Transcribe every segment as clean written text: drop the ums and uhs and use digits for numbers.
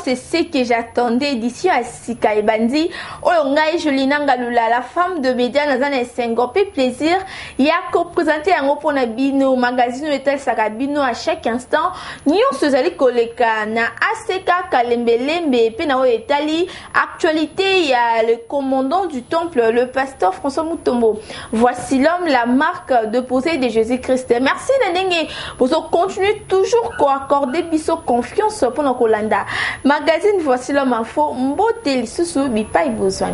c'est ce que j'attendais d'ici à Sika et Bandi. Oyongai Jolinanga Lula, la femme de média Nazana Sengope plaisir. Yako présenté un pour Nabino, magazine Etel Sakabino à chaque instant. Nyon Sozali Koleka, na Aseka Kalembelembe, Penao Etali. Actualité, il y a le commandant du temple, le pasteur François Mutombo. Voici l'homme, la marque de posée de Jésus-Christ. Merci Nenenge pour continuer toujours à accorder biso confiance pour nos Kolanda. Magazine Voici l'homme info, Mbote Lisusu Bipai besoin.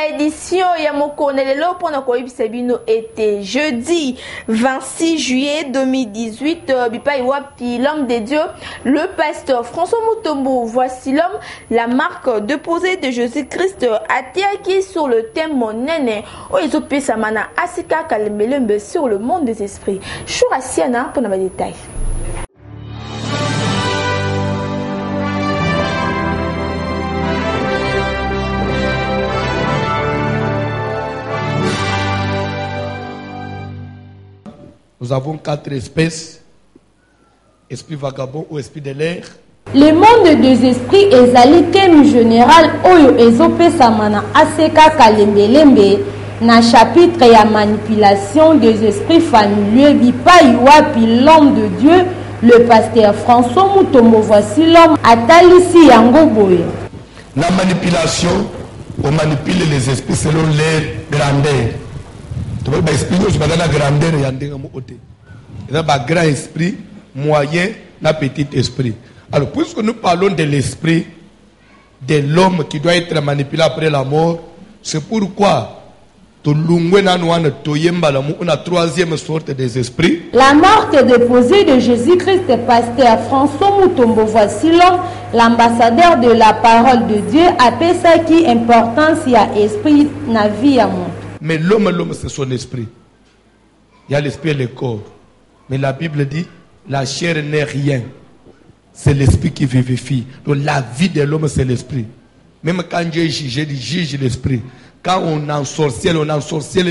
Édition Yamoko Nelelo pour notre Sabino était jeudi 26 juillet 2018. Bipa Iwapi, l'homme de Dieu, le pasteur François Mutombo. Voici l'homme, la marque de posée de Jésus-Christ Atiaki sur le thème Mon Nene. Oizope Samana Asika Kalembelembe sur le monde des esprits. Chourasiana pour nos détails. Nous avons 4 espèces: esprit vagabond ou esprit de l'air. Le monde des esprits est le thème général oyo ezopesamana aseka kalembelembe na chapitre ya manipulation des esprits familiers bipai wapi l'homme de Dieu, le pasteur François Mutombo. Voici l'homme atalisi yango boye. La manipulation, on manipule les esprits selon leur grandeur. Tu vois, l'esprit, je vais dans la grandeur et il y a un grand esprit, moyen, un petit esprit. Alors, puisque nous parlons de l'esprit de l'homme qui doit être manipulé après la mort, c'est pourquoi on a une troisième sorte des esprits. La marque déposée de Jésus-Christ, pasteur François Mutombo. Voici l'homme, l'ambassadeur de la parole de Dieu, appelle ça qui importance il y a esprit na vie à monde. Mais l'homme, c'est son esprit. Il y a l'esprit et le corps. Mais la Bible dit, la chair n'est rien. C'est l'esprit qui vivifie. Donc la vie de l'homme, c'est l'esprit. Même quand Dieu juge l'esprit. Quand on ensorcelle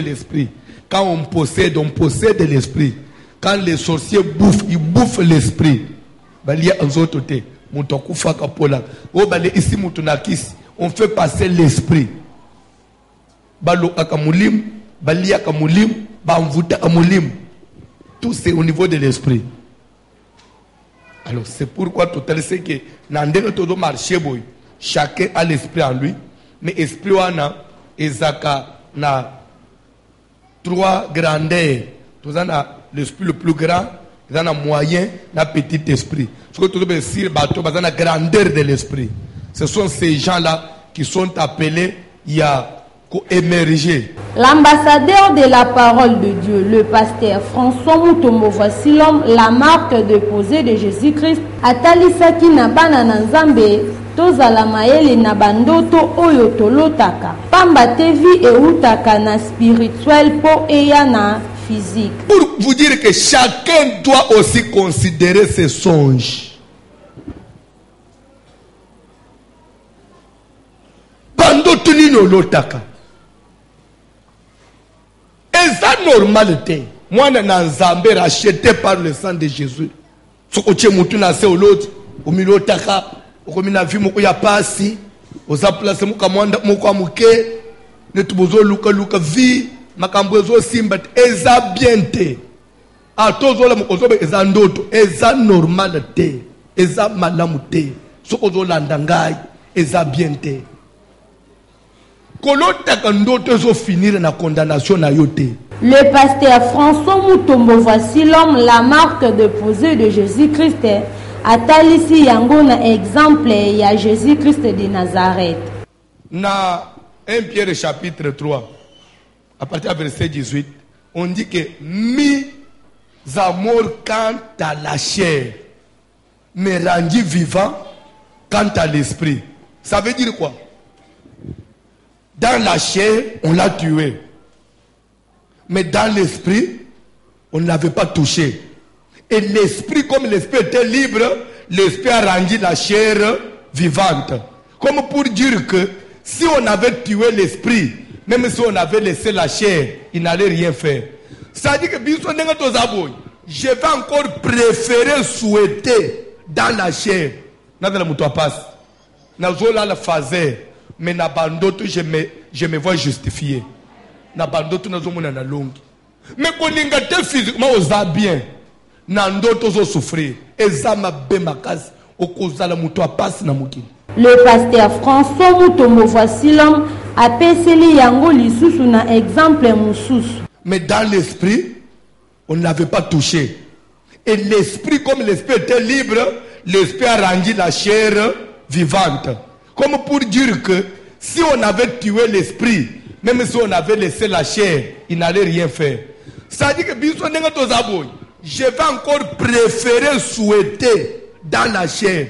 l'esprit. Quand on possède l'esprit. Quand les sorciers bouffent, ils bouffent l'esprit. On fait passer l'esprit. Tout c'est au niveau de l'esprit. Alors c'est pourquoi tout à l'heure c'est que dans marché boy, chacun a l'esprit en lui, mais l'esprit wana ezaka na 3 grandeurs. Tout a l'esprit le plus grand, il y a moyen, na petit esprit. Ce que tout le monde la grandeur de l'esprit. Ce sont ces gens-là qui sont appelés émerger. L'ambassadeur de la parole de Dieu, le pasteur François Mutombo. Voici l'homme, la marque déposée de Jésus-Christ. Atalisaki na bana na Nzambe, tozala maele na bandoto oyo tolotaka. Pamba tevi e utaka na spirituel po eya na physique. Pour vous dire que chacun doit aussi considérer ses songes. Bandoto nino lotaka. C'est normalité. Moi, je suis racheté par le sang de Jésus. Ce que tu as fait, l'autre, au milieu de ta vie, au milieu de ta passi, aux places, au commande, au commande, ne te bozo luka vie, ma cambozo simbat, eza biente. A tous les gens qui eza ndoto, eza normalité, eza malamute. Ce que tu as eza biente. Le pasteur François Mutombo. Voici l'homme, la marque déposée de Jésus-Christ. Atalisi yango na exemple ya Jésus-Christ de Nazareth. Na 1 Pierre chapitre 3, à partir du verset 18, on dit que mis à mort quant à la chair, mais rendu vivant quant à l'esprit. Ça veut dire quoi? Dans la chair, on l'a tué. Mais dans l'esprit, on ne l'avait pas touché. Et l'esprit, comme l'esprit était libre, l'esprit a rendu la chair vivante. Comme pour dire que si on avait tué l'esprit, même si on avait laissé la chair, il n'allait rien faire. Ça dit que je vais encore préférer souhaiter dans la chair. Dans la moutoire passe. Dans la phase. Mais na bandoto je me vois justifié. Na bandoto na zomo na longue. Mais quand on physiquement osa bien. Na ndoto zo souffrir. Ezama be makasi okozala moutoire passe na mukili. Le pasteur François Mutombo voici l'homme apeseli yango lisusu na exemple mususu. Mais dans l'esprit, on ne l'avait pas touché. Et l'esprit, comme l'esprit était libre, l'esprit a rendu la chair vivante. Comme pour dire que si on avait tué l'esprit, même si on avait laissé la chair, il n'allait rien faire. Ça dit que je vais encore préférer souhaiter dans la chair.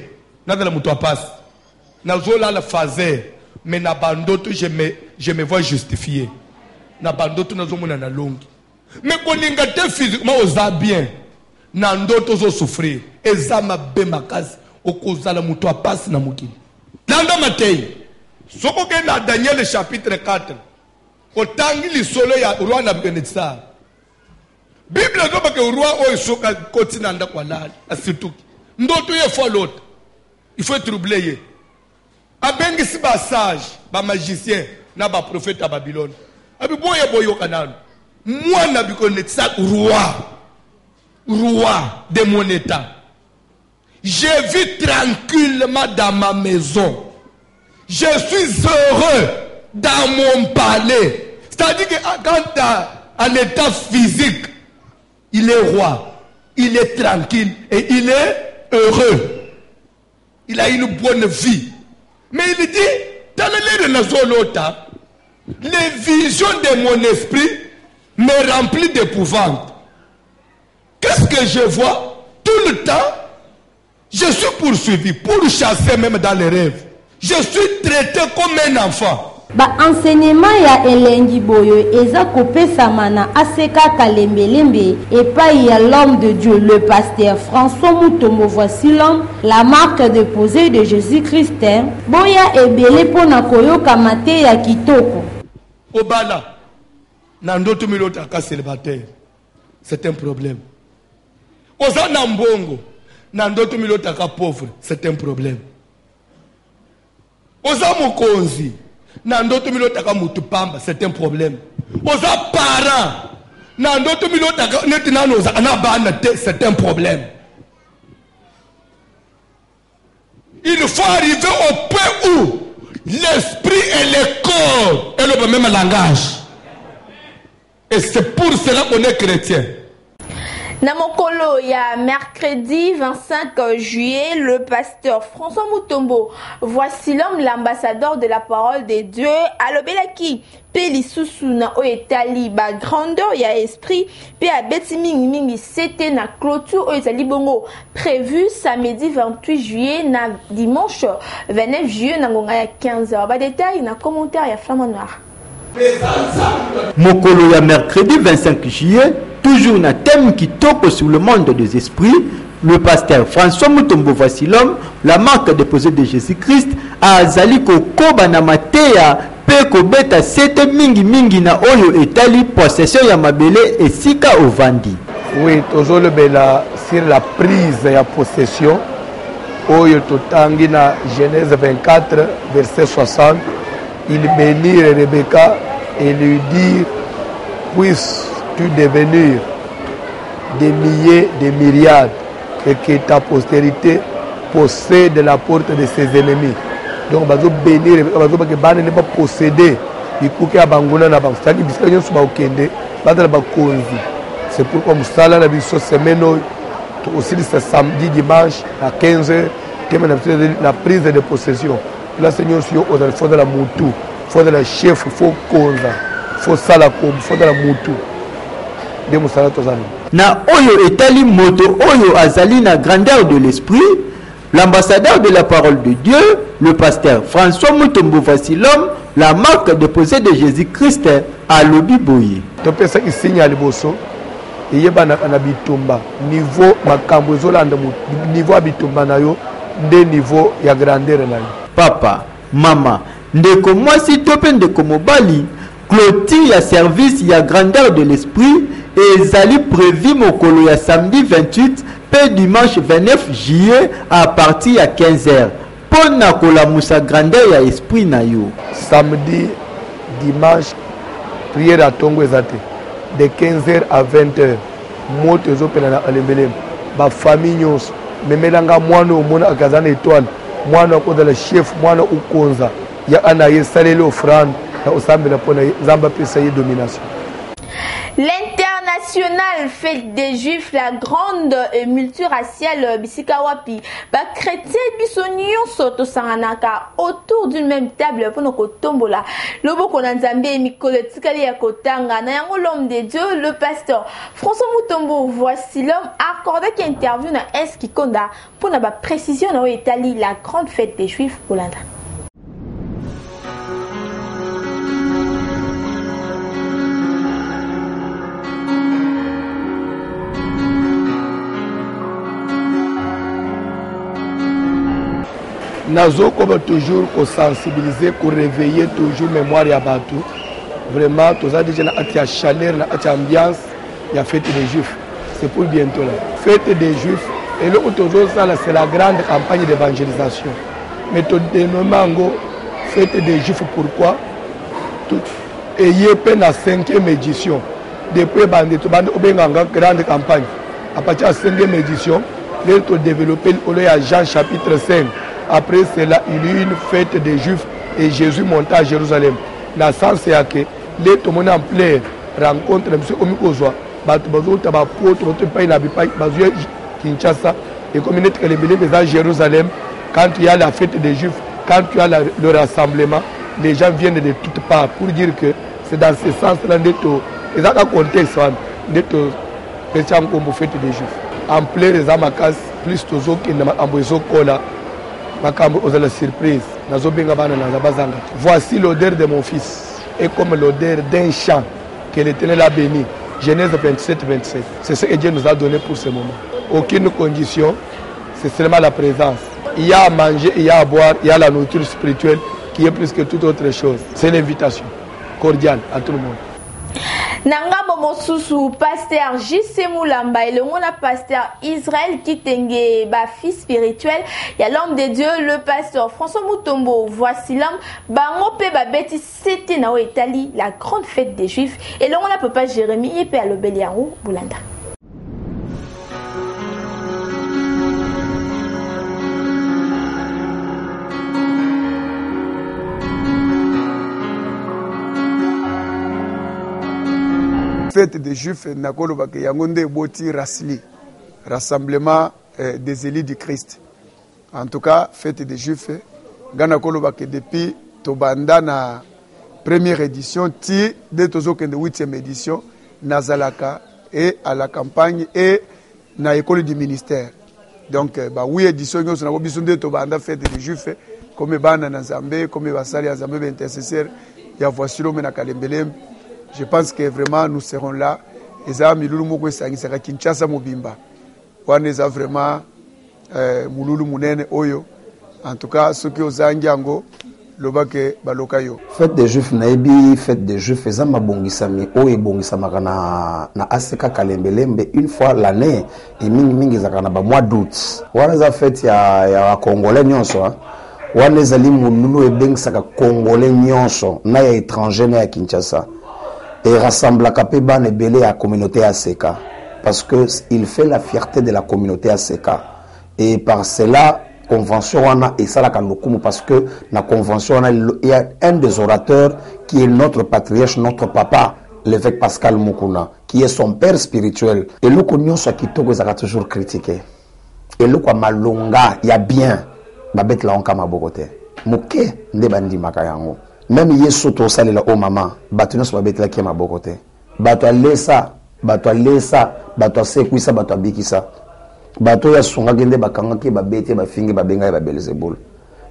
Dans la moutoire passe. Dans la phase. Mais na bandoto je me vois justifié. Na bandoto na zomona na longue. Mais quand on physiquement osa bien. Na ndoto zo souffrir. Ezama be makasi okozala muto passe na mukili. Landa Matei. Soko ke na Daniel chapitre 4. Otangi lisolo ya roi Nabucodonosor. Bible zo ba ke roi o soka kotina nda kwa lala asituki. Ndoto ye fois l'autre. Il faut troubler. Abengi si ba sage, ba magicien na ba prophète à Babylone. Abi boye boyo kanano. Moi Nabucodonosor roi de mon état. Je vis tranquillement dans ma maison. Je suis heureux dans mon palais. C'est-à-dire que quand à l'état physique, il est roi, il est tranquille et il est heureux. Il a une bonne vie. Mais il dit, dans les visions de mon esprit me remplissent d'épouvante. Qu'est-ce que je vois tout le temps? Je suis poursuivi, pourchassé même dans les rêves. Je suis traité comme un enfant. Ba enseignement ya elengi boyo eza kopesama na aseka kalembelembe epai ya l'homme de Dieu, le pasteur François Mutombo voici l'homme, la marque déposée de Jésus-Christ. Boya ebele pona koyoka mate ya kitoko. Obala, nandoto milota ka célibataire. C'est un problème. Oza nambongo, nandoto milota ka pauvre, c'est un problème. Oza mokonzi, nandoto milota ka mutupamba, c'est un problème. Oza parent, nandoto milota ka netina noza anabana, c'est un problème. Il faut arriver au point où l'esprit et le corps est le même langage. Et c'est pour cela qu'on est chrétien. Namokolo, il y a mercredi 25 juillet, le pasteur François Mutombo, voici l'homme, l'ambassadeur de la parole de Dieu, à l'obelaki, Peli Susuna Oetali, ba grandeur, il y a esprit, pe a beti mingi, c'était na clôture, Oetali Bongo, prévu samedi 28 juillet, na dimanche 29 juillet, na ngonga ya 15h. Ba détail, na commentaire, il y a flamme noire. Mokolo ya mercredi 25 juillet, toujours un thème qui toque sur le monde des esprits, le pasteur François Mutombo voici l'homme, la marque déposée de Jésus-Christ, a Zaliko Koba na Matea, Peko Beta Sete Mingi na Oyo Etali, possession ya Mabele et Sika Ovandi. Oui, toujours le bela sur la prise et la possession. Oyo Totangi na Genèse 24, verset 60. Il bénit Rebecca et lui dit, puisses-tu devenir des milliers, des myriades, et que ta postérité possède la porte de ses ennemis. Donc, bazo bénir, bazo bakebane ne pas posséder. Il coupe à Bangona na Bangona. C'est-à-dire que bisous sont au Kende, badala bakonzi. C'est pourquoi Moussala na biso semaine aussi ce samedi dimanche à 15h, la prise de possession. La Seigneur sur il faut de la moutou, il faut de la chef, il faut konza, il faut salakom, il faut de la moutou. De Moussala tozana. Na Oyo Etali moto Oyo azali na grandeur de l'esprit, l'ambassadeur de la parole de Dieu, le pasteur François Mutombo voici l'homme, la marque déposée de Jésus-Christ à Lobiboye. Topé ça qui signe à Liboso, et yeba na bitumba, niveau makambo ezolanda niveau bitumba na yo, de niveau ya grandeur na yo. Papa, mama ndeko mwasi to pe ndeko mobali clôture ya service ya grandeur de l'esprit ezali prévu mokolo ya samedi 28 pe dimanche 29 juillet à partir ya 15h pona kolamusa grandeur ya esprit na yo. Samedi dimanche prière à tongo ezate de 15h à 20h moto ezopela na alembelem ba famille nyonso memelanga mwana omona akazana étoile mwana akozala chef mwana ukonza ya ana yesaleli offrande na osambela pona nzamba pesa ye domination. L'internationale fête des Juifs, la grande multiraciale Bisikawapi, ba chrétien bisonio soto sanganaka autour d'une même table pour nos kotombola. Lobo konanzambe mikolo tikali ya kotanga na yango l'homme de Dieu, le pasteur François Mutombo, voici l'homme accordé qui interview na Eski Konda pour na ba précision na Itali la grande fête des Juifs Polanda. Nazo comme toujours pour sensibiliser, pour réveiller toujours mémoire ya batou. Vraiment, tous ça déjà na chaleur, na ambiance, il y a fête des Juifs. C'est pour bientôt là. Fête des Juifs. Et là, toujours ça, c'est la grande campagne d'évangélisation. Mais tout dénommant fête des Juifs, pourquoi? Et il y a la 5e édition. Depuis la grande campagne. À partir de la 5e édition, il a développé le Jean chapitre 5. Après cela, il y a eu une fête des Juifs et Jésus monta à Jérusalem. Dans le sens c'est que les tout le monde en plein rencontre M. Omikozwa, Kinshasa et comme il est à Jérusalem, quand il y a la fête des Juifs, quand il y a le rassemblement, les gens viennent de toutes parts pour dire que c'est dans ce sens-là que c'est dans le contexte de la fête des Juifs. En plein les amakas, plus de gens qui ont la surprise. Voici l'odeur de mon fils et comme l'odeur d'un champ que l'Éternel a béni. Genèse 27-27. C'est ce que Dieu nous a donné pour ce moment. Aucune condition, c'est seulement la présence. Il y a à manger, il y a à boire, il y a la nourriture spirituelle qui est plus que toute autre chose. C'est l'invitation cordiale à tout le monde. Nangabo Mosusu, pasteur J.C. Moulamba et le monde pasteur Israël Kitenge, ba fils spirituel. Il y a l'homme de Dieu, le pasteur François Mutombo. Voici l'homme. Bango pe ba beti c'était na Italie, la grande fête des Juifs. Et le monde a papa Jérémie et pe alobeliango Boulanda. Fête des Juifs, Nakolobake Yangonde Boti Rasli, rassemblement des élites du Christ. En tout cas, fête des Juifs, Gana Kolobake depuis Tobanda na première édition, ti de Tozokende 8e édition, Nazalaka et à la campagne et na école du ministère. Donc, 8 éditions, nous avons besoin de Tobanda fête des Juifs, comme Bana Nazambe, comme Basali Azambe, intercesseur, il y a voici l'homme na Kalembelem. Je pense que vraiment nous serons là. Eza milulu moko esangisa Kinshasa mobimba. Wana eza vraiment mululu munene oyo. En tout cas, ceux qui ozangi yango lobake baloka yo. Fête des Juifs naibi fête des Juifs eza mabongisami oyo bongisamaka na ACK Kalembelembe une fois l'année et mingi zakana ba mois d'août. Wana za fête ya Congolais nyonso hein. Wana ezali mululu ebengisaka Congolais nyonso na ya étranger na ya Kinshasa. Et rassemble la Kapeba Nebele à la communauté ACK. Parce qu'il fait la fierté de la communauté ACK. Et par cela, convention et ça parce que la convention il y a un des orateurs qui est notre patriarche, notre papa, l'évêque Pascal Mukuna, qui est son père spirituel. Et le Kognon soit qui a toujours critiqué. Et le Malonga, il y a bien, Babet la Onka Mabogote. Mouké, Ndebandi Makayango. Même Yesu to salela o mama batu nyonso babetela ki maboko te bato alesa bato sekuisa bato abikisa bato ya sunga gende bakanga ki babete bafingi babenga ba Belzebul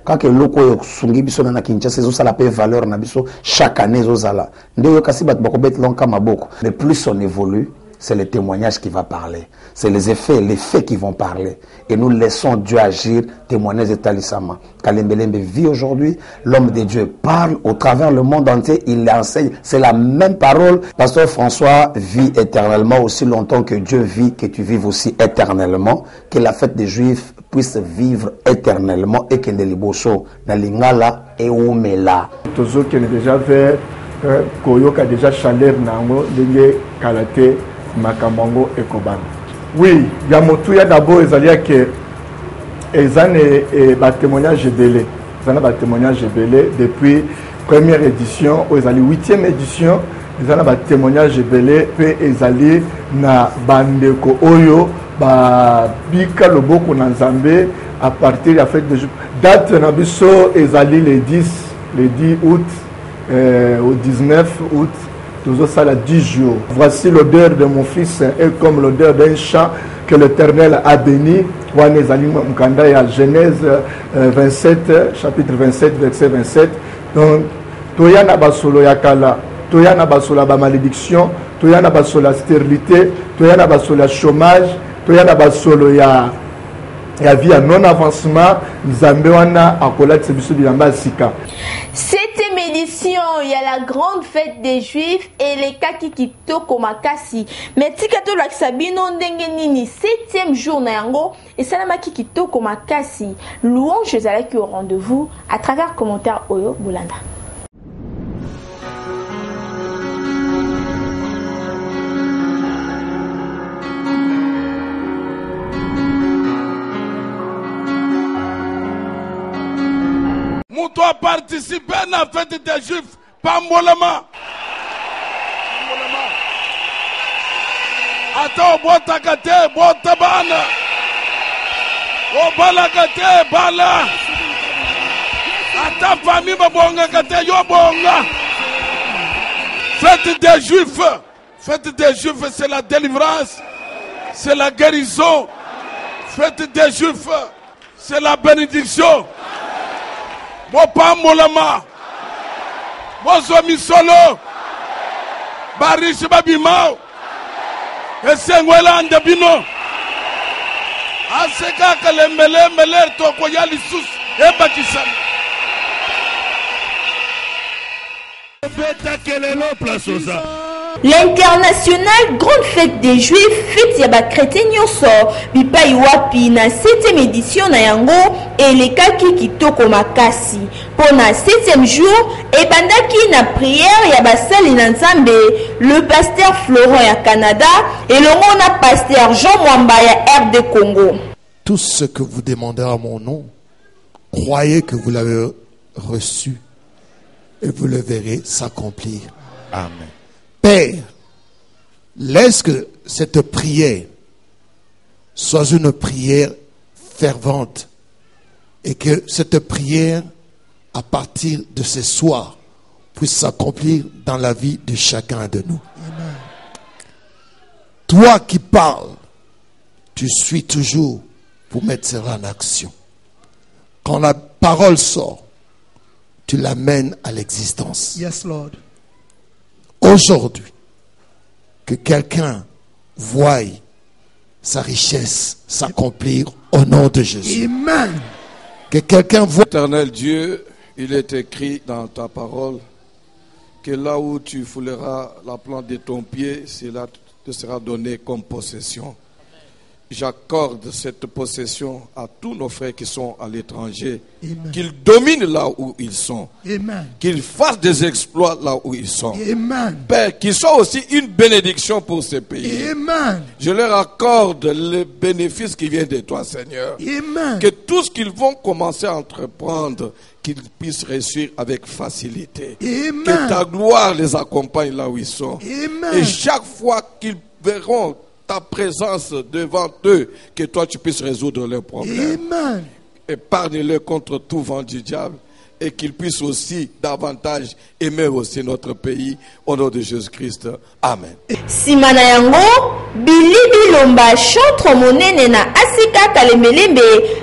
kaka loko yo sungi biso na Kinshasa zo sala pe valeur na biso chaque année zo sala ndeyo kasi bato bakobetela nka maboko. Mais plus on évolue c'est le témoignage qui va parler. C'est les effets, les faits qui vont parler. Et nous laissons Dieu agir, témoigner de Talisama. Kalembelembe vit aujourd'hui, l'homme de Dieu parle au travers le monde entier, il enseigne. C'est la même parole. Pasteur François vit éternellement aussi longtemps que Dieu vit, que tu vives aussi éternellement. Que la fête des Juifs puisse vivre éternellement et que Neliboso, Nalingala et Oumela. Tozo qui est déjà vers Koyoka déjà chaleur nango lenge kalate makamango et koban. Oui, Yamotuya d'abord ezalia que ezane et témoignage belé. Ezana ba témoignage belé depuis première édition, ezali 8e édition, ezana ba témoignage belé pe ezali na bandeko oyo ba bika loboko na Nzambe à partir de la fête de date na biso ezali le 10 août au 19 août, toujours ça la 10 jours. Voici l'odeur de mon fils est comme l'odeur d'un champ que l'Éternel a béni. Genèse 27, chapitre 27, verset 27. Donc, toyana basolo yakala, toyana basolo ba malédiction, toyana basolo la stérilité, toyana basolo la chômage, toyana basolo ya vie à non avancement, Nzambe wana akola tsebiso bilamba sika. Septième édition, il y a la grande fête des Juifs et les kaki kitoko makasi. Mais tikato laksabino ndenge nini 7e jour na yango et salamaki kitoko makasi. Louange ezalaki au rendez-vous à travers commentaire Oyo Boulanda. Moutou a participé à la fête des Juifs, Pambolama. Attends, Botakate, Botabana. Obalakate, Bala. Attends, famille, Babonga, Kate, Yobonga. Fête des Juifs. Fête des Juifs, c'est la délivrance. C'est la guérison. Fête des Juifs, c'est la bénédiction. Bopambolama, Bozomi Solo, Barish Babimao, Esengwela Andabino, Aseka Kalembele, Meler Tokoyali Sus, Ebakisan. L'internationale grande fête des Juifs fête yaba chrétien nyoso bipai wapi na 7e édition na yango et les kaki kitoko makasi pour na 7e jour et bandaki na prière yaba sali na Nzambe le pasteur Florent ya Canada et le na pasteur Jean Mwamba ya RD Congo. Tout ce que vous demandez à mon nom, croyez que vous l'avez reçu et vous le verrez s'accomplir. Amen. Père, laisse que cette prière soit une prière fervente et que cette prière, à partir de ce soir, puisse s'accomplir dans la vie de chacun de nous. Amen. Toi qui parles, tu suis toujours pour mettre cela en action. Quand la parole sort, tu l'amènes à l'existence. Yes, Lord. Aujourd'hui, que quelqu'un voie sa richesse s'accomplir au nom de Jésus. Amen. Que quelqu'un voie. Éternel Dieu, il est écrit dans ta parole que là où tu fouleras la plante de ton pied, cela te sera donné comme possession. J'accorde cette possession à tous nos frères qui sont à l'étranger, qu'ils dominent là où ils sont, qu'ils fassent des exploits là où ils sont. Père, qu'ils soient aussi une bénédiction pour ces pays. Je leur accorde le bénéfice qui vient de toi, Seigneur. Que tout ce qu'ils vont commencer à entreprendre, qu'ils puissent réussir avec facilité. Que ta gloire les accompagne là où ils sont. Et chaque fois qu'ils verront ta présence devant eux, que toi tu puisses résoudre leurs problèmes. Épargne-les contre tout vent du diable et qu'ils puissent aussi davantage aimer aussi notre pays au nom de Jésus-Christ. Amen. Simana yango Billy Bilomba chantre monene na Asika Kalemelembe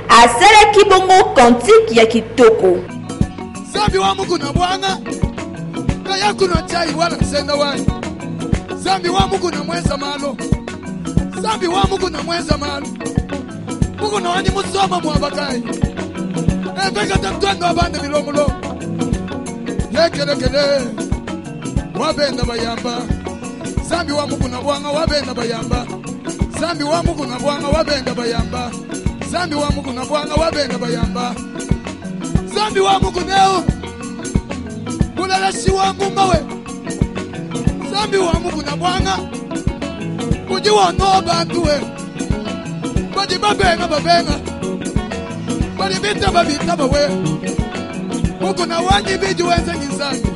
asala kibongo kantique ya kitoko. Zambi wa Mungu na Bwana kaya kuna chai wala senga wani. Zambi wa Mungu na mweza malo Zambi wa Mungu na mwenza mali. Mungu na wani musoma mwabakai. Veka tamtuando abande milomulo. Lekele. Wabenda bayamba. Zambi wa Mungu na bwanga wabenda bayamba. Zambi wa Mungu na bwanga wabenda bayamba. Zambi wa Mungu na bwanga wabenda bayamba. Zambi wa Mungu neo. Mulalashi wa Mungu we. Zambi wa Mungu na bwanga. Uji wa no bantu we. Badi babenga. Badi bita bawe. Mungu na wanyi biji wenze nizangi.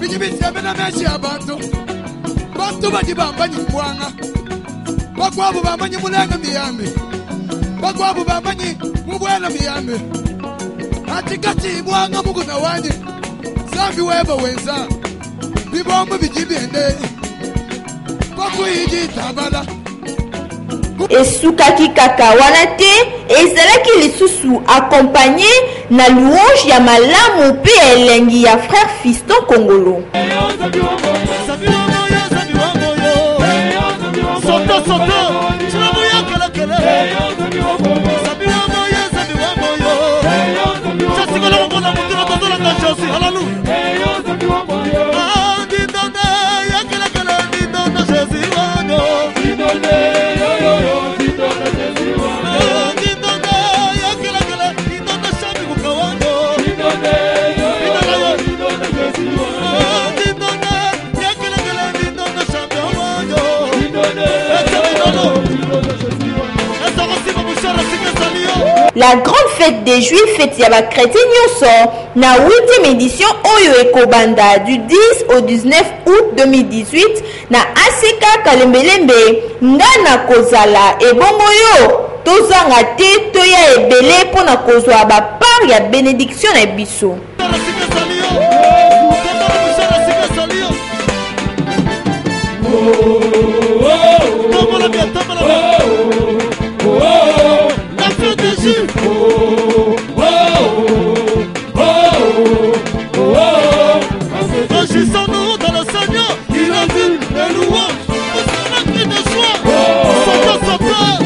Biji biti ya mena meshi ya bantu. Bantu badi bambanyi mbwanga. Bakwabu bambanyi mulenga miyambi. Bakwabu bambanyi mubwela miyambi. Atikati mbwanga Mungu na wanyi. Zambi weba wenza. Bibombo biji biende. Bakuiji tabala. Esukaki kaka wana te ezalaki lisusu accompagné na louange ya malamu pe elengi ya frère Fiston Kongolo. La grande fête des Juifs fête ya ba chrétien nyonso na 8e édition Oyo Ekobanda du 10 au 19 août 2018 na ACK Kalembelembe ngana kozala ebongo yo tozanga te toya ebele pona kozwa ba part ya bénédiction na biso. Agissons-nous dans le Seigneur, il a dit les louanges, on se crie de joie, sauteur,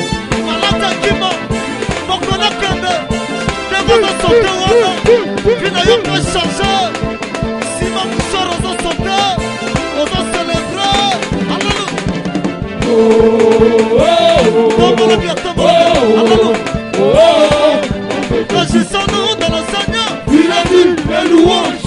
malade qui m'a, pour qu'on a qu'un devant le sauteur, il n'a eu qu'un chargeur, si ma boucheur aux sauteur, on va célébrer, alléluia, agissons-nous dans le Seigneur, il a dit les louanges.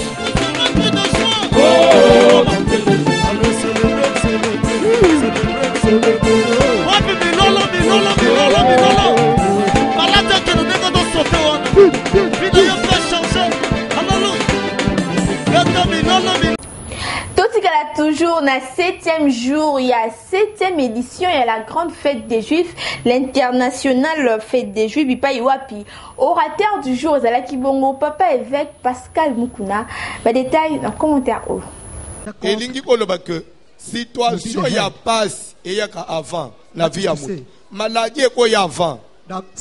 Toujours na 7e jour, il y a 7e édition, il y a la grande fête des Juifs, l'internationale fête des Juifs, Bipa Iwapi. Orateur du jour, Zalaki Bongo, Papa évêque Pascal Mukuna. Détail dans le commentaire. Et lingi koloba que situation ya passe et ya ka avant la vie à mutu. Maladie ko ya avant.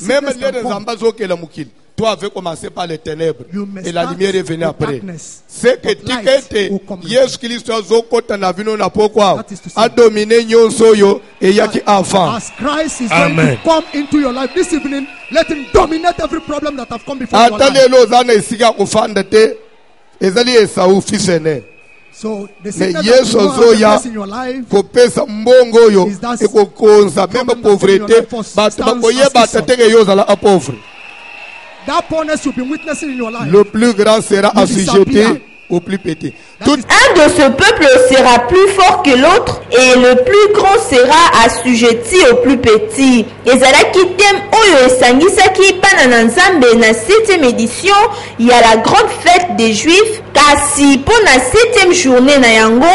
Même les ambazo ke la mukil. Toi avait commencé par les ténèbres et la lumière est venue après. C'est que tikete Yesu Kristo azokota na vino na pokwa a dominé nyonso yo et yaki avant. As Christ is going to come into your life this evening, let him dominate every problem that have come before your life. Atalelo zana isika kufanda te ezali Esau fils aîné. So the sickness that you have in your life kopesa mbongo yo ekokonza même pauvreté bato bakoye batateke yo zala a pauvre. That poorness you've been witnessing in your life. Le plus grand sera assujetti au plus petit. Un de ce peuple sera plus fort que l'autre et le plus grand sera assujetti au plus petit. Ezalaki tem oyo esangisaki pana na Nzambe na 7e édition, il y a la grande fête des Juifs. Kasi pour la 7e journée na yango,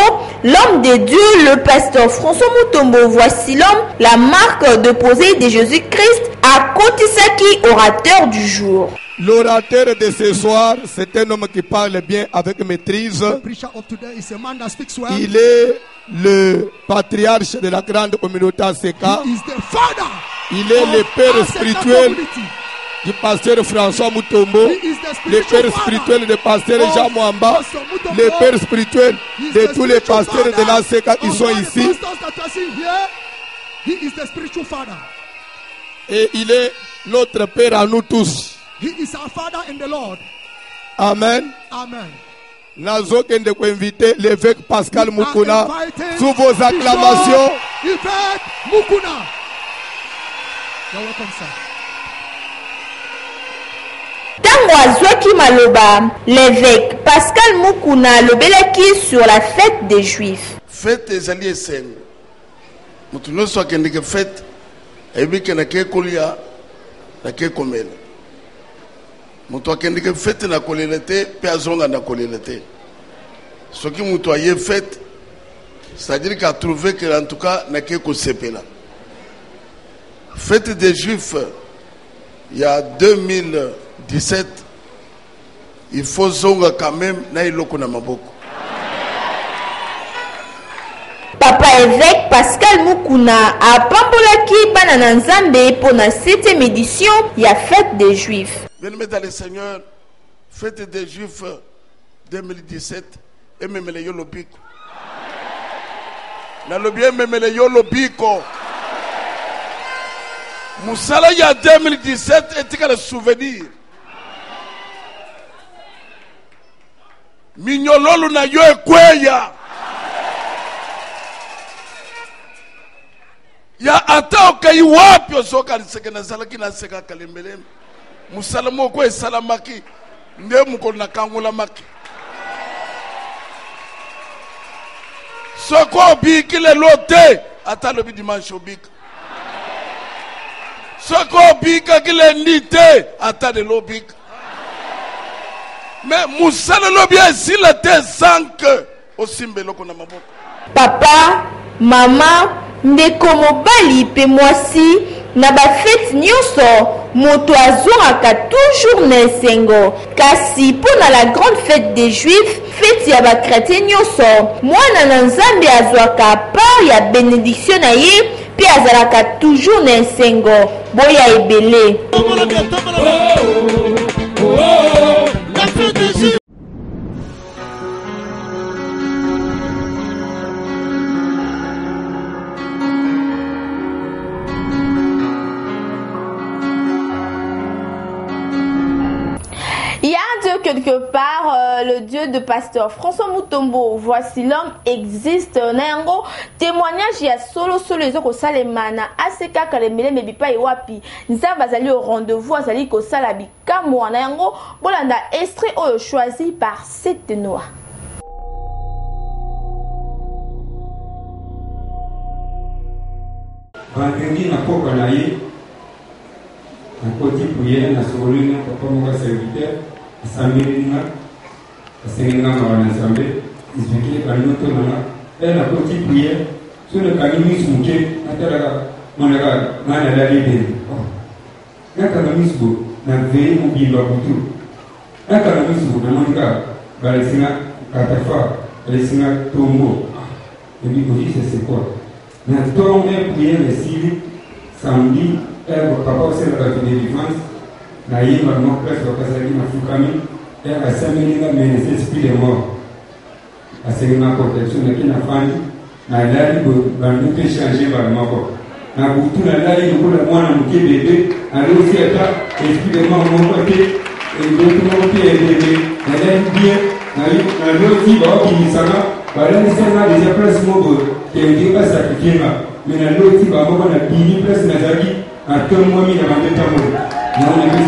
l'homme de Dieu, le pasteur François Mutombo, voici l'homme, la marque de posée de Jésus-Christ, a Kotisaki, orateur du jour. L'orateur de ce soir, c'est un homme qui parle bien avec maîtrise. Il est le patriarche de la grande communauté ACK. Il est le père spirituel du pasteur François Mutombo, le père spirituel du pasteur Jean Mwamba, le père spirituel de tous les pasteurs de l'ACK qui sont ici. He is the spiritual father. Et il est notre Père à nous tous. He is our father in the Lord. Amen. Amen. Nazo kende ko inviter l'évêque Pascal Mukuna sous vos acclamations. Évêque Mukuna. You're welcome, sir. Tango azwaki maloba, l'évêque Pascal Mukuna lobelaki sur la fête des Juifs. Fête ezali esengo. Mutu nyonso akendeke fête ayebike na ke kolia na ke komela. Mutu akendeke fête na kolela te pe azonga na kolela te. Soki mutu aye fête, c'est-à-dire qu'a trouvé que en tout cas na ke kosepela. Fête des Juifs, il y a 2017, il faut zonga quand même na iloko na maboko. Papa évêque Pascal Mukuna a pambolaki bana nzambe pour la 7e édition ya fête des Juifs. Bien-aimés dans le Seigneur, fête des Juifs 2017 et même les Yolobiko. Na lobie même les Yolobiko. Moussala ya 2017 était le souvenir. Mignololo na yo ekweya. Ya ata okayi wapi osoka niseke na zalaki na seka kalembele. Musala moko esalamaki nde mukolo na kangola maki. Soko biki le lote ata lobi dimanche obika. Soko bika kile ndite ata de lobika. Mais musala lobi esila te sanke osimbe loko na maboko. Papa, maman, ndeko mobali pe mwasi na ba fête nyonso moto azongaka toujours na esengo kasi pona la grande fête des Juifs fête ya ba chrétien nyonso mwana na nzambe azwaka part ya bénédiction na ye pe azalaka toujours na esengo boya ebele. La fête des Juifs. Il y a un Dieu quelque part, le Dieu de pasteur François Mutombo, voici l'homme existe. Nango témoignage ya solo les autres salemana aseka kalemele mebipa iwapi. Nza bazali au rendez-vous azali ko salabi kamwa nango bolanda extrait oyo choisi par cette noix. Vendredi na koka na ye na koti prière na solina papa moka serviteur asambelina asenga mwana nzambe izvikile kanyoto na na koti prière sur le kanimi sumuke atala monaka mana la libere na kanimi subo na vei mubimba butu na kanimi subo na monika balesina katafa balesina tombo et puis aussi c'est quoi na tombe prière le sili samedi papa aussi la partie de défense na yimba no presque wakasaki na fukami asamelinga mais esprit de mort asenga protection na kina fani na lali bandu pe changer ba mako na butu na lali ngola mwana mke bébé alors si ata esprit de mort mon côté et d'autres mon pied bébé na lali bien na loti ba ki sana ba lali sana des places mobo que Dieu va sacrifier mais na loti ba moko na bini place na zaki à tout le monde il a vendu ta mot. Non, on est plus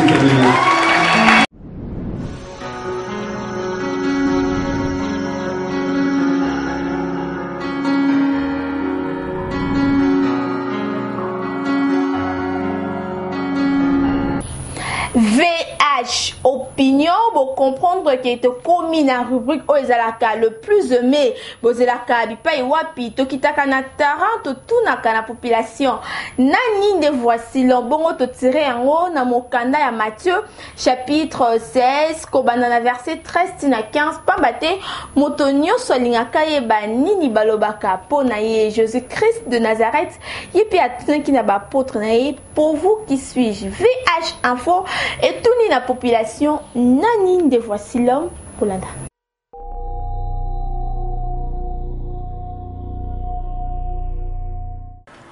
VH opinion pour comprendre qu'il est commis dans la rubrique Oezalaka le plus aimé Bozelaka bipai wapi tokitaka na taranto tunaka na population nani de voici l'obongo to tiré en haut na mokanda ya Matthieu chapitre 16 kobana na verset 13 na 15 pambate moto nyonso alingaka yeba nini balobaka po na ye Jésus-Christ de Nazareth yepi atunaki na bapôtre na ye pour vous qui suis-je VH info et tout ni la population nani de voici l'homme Kolanda.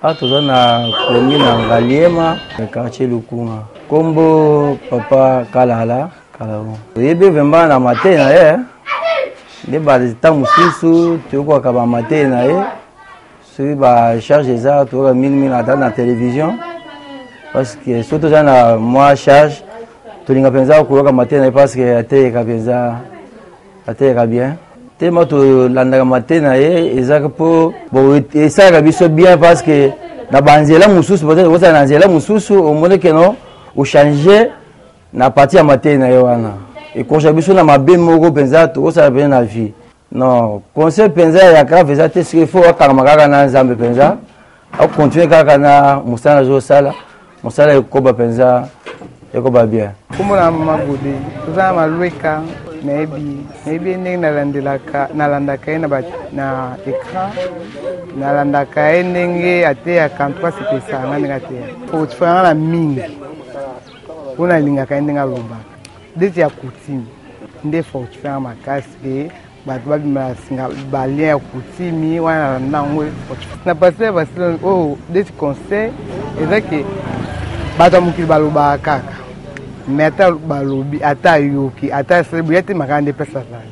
toza na komi na Ngaliema quartier Lukunga kombo papa Kalala oyebi vemba na mate na ye nde bazita mosusu toyokwaka bamate na ye soki bacharge eza toyoka mingi ata na télévision parce que so toza na mwa charge tolinga mpenza koyoka mate na ye parce que ateyeka mpenza ateyeka bien tema tolandaka mate na ye ezaka mpo esalaka biso bien parce que na banzela mosusu peut-être ozala na nzela mosusu omoni keno ochange na parti ya mate na ye wana ekonja biso na mabe moko mpenza tokosala mpenza na vie non conseil mpenza ya grave eza te soki fo akangama kaka na nzambe mpenza akontinue kaka na mosala azosala mosala ekoba mpenza ekoba bien komona magode toza na malweka nayebi ndenge nalandaka ye na écran nalandaka ye ndenge ateyaka ntwa sepesanga ndenge ateya otifanga na mingi mpona alingaka ye ndenge alobaka deti ya coutume nde fortifanga makasi ke bato babima singa balien ya coutume wana nalanda yango na paster basilo oyo deti conseil eza ke bato ya mokili balobaka kaka mais ata balobi ata yoki ata boya te makaka nde pesa zali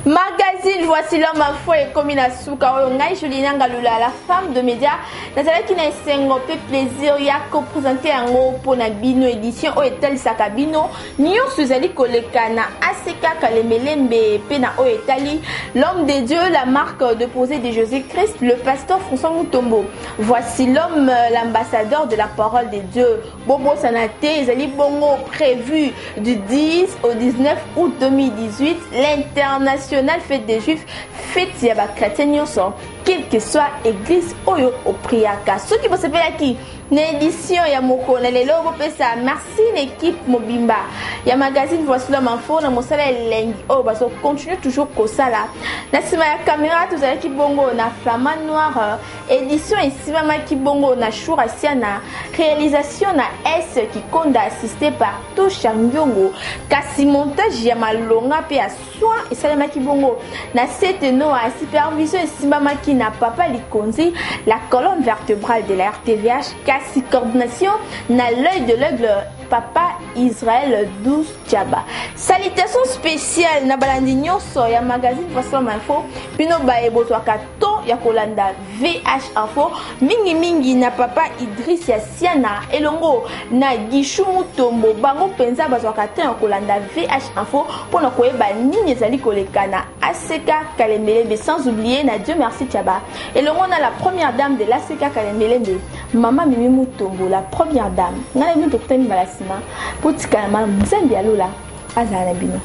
Magazine, voici l'homme à fou et comme il a souka ngai Julina Ngalula, la femme de médias. Nazala qui n'a sengo pe plaisir ya ko présenter un mot pour na bino édition o etel sakabino nyo suzali kolekana aseka kalemelembe pe na o etali l'homme de Dieu, la marque de posée de Jésus-Christ, le pasteur François Mutombo. Voici l'homme, l'ambassadeur de la parole de Dieu. Bobo Sanate, Zali Bongo prévu du 10 au 19 août 2018, l'international fête des Juifs, fête yaba chrétien nyonso, quelle que soit église oyo au priaka. Ceux qui vont se faire qui l'édition ya moko na lelo bopesa merci l'équipe Mobimba. Ya magazine voici l'homme info na mosala elengi oh baso continue toujours kosala. Na sima ya caméra tous avec bongo na flamand noir édition et sima maki bongo na Choura Siana réalisation na S qui konda assisté par Tosha Nyongo kasi montage ya malonga pe a soin et sala maki bongo na seteno a supervision et sima maki na papa Likonzi la colonne vertébrale de la RTVH kasi coordination na l'œil de l'aigle papa Israël 12 Tchaba. Salutations spéciales na balandi nyonso ya magazine voici info pino bae botwaka to ya kolanda VH info mingi na papa Idriss ya Siana elongo na Gishu Mutombo bango penza bazwaka te ya kolanda VH info pona koyeba nini ezali kolekana Aseka Kalemelembe sans oublier na Dieu merci Tchaba elongo na la première dame de l'Aseka Kalemelembe Maman Mimi Mutombo la première dame ngala mito kutani balasima putika na mzembe alula azala bino.